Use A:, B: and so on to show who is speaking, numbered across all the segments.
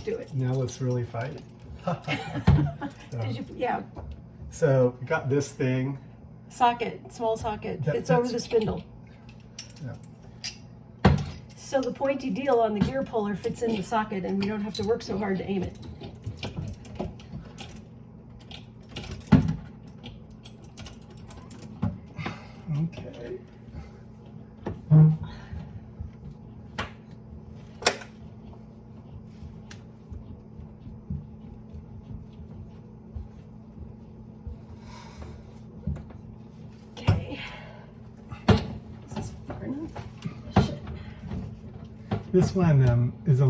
A: do it.
B: Now let's really fight.
A: Did you, yeah,
B: So we got this thing.
A: socket, small socket, fits
B: That's-
A: over the spindle.
B: Yeah.
A: So the pointy deal on the gear puller fits in the socket and we don't have to work so hard to aim it.
B: Okay.
A: Okay. Is this far enough? Shit.
B: This one is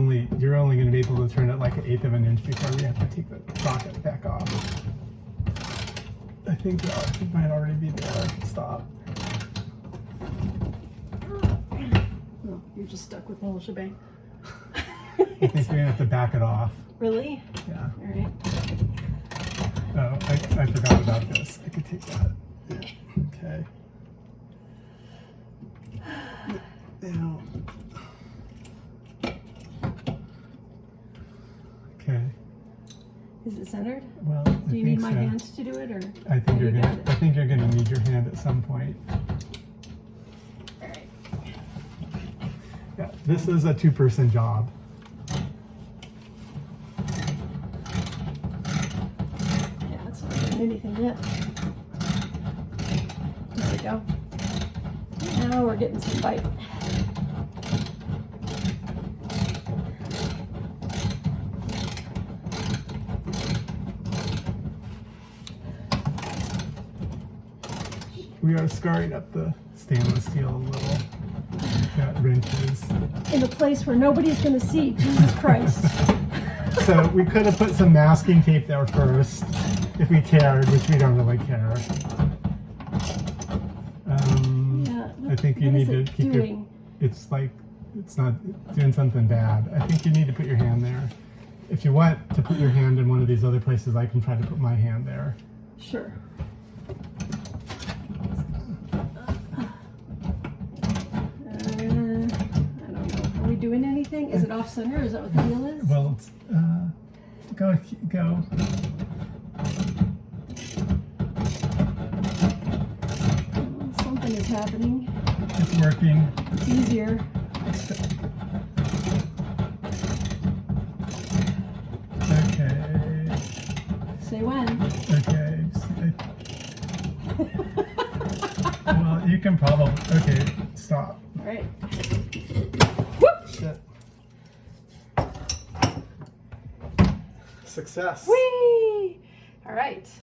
B: you're only going to be able to turn it like 1/8 of an inch before we have to take the socket back off. I think it might already be there. Stop.
A: Oh, you're just stuck with the whole shebang.
B: I think we're going to have to back it off.
A: Really?
B: Yeah.
A: All right.
B: Oh, I forgot about this. I could take that. Yeah. Okay. Now. Okay.
A: Is it centered?
B: Well,
A: Do you need my hand to do it, or?
B: I think
A: you
B: you're
A: got
B: gonna.
A: it?
B: I think you're gonna need your hand at some point.
A: All right.
B: Yeah. This is a 2-person job.
A: Yeah, it's not doing anything yet. There we go. Now we're getting some bite.
B: We are scarring up the stainless steel a little. Got wrenches.
A: In a place where nobody's going to see. Jesus Christ.
B: So we could have put some masking tape there first, if we cared, which we don't really care.
A: Yeah.
B: I think you
A: What
B: need
A: is
B: to
A: it
B: keep
A: doing?
B: It's like it's not doing something bad. I think you need to put your hand there. If you want to put your hand in one of these other places, I can try to put my hand there.
A: Sure. I don't know. Are we doing anything? Is it off center? Is that what the deal is?
B: Well, it's, go.
A: Something is happening.
B: It's working.
A: It's easier.
B: Okay.
A: Say when.
B: Okay. Well, you can probably. Okay, stop.
A: All right.
B: Shit. Success.
A: Whee! All right.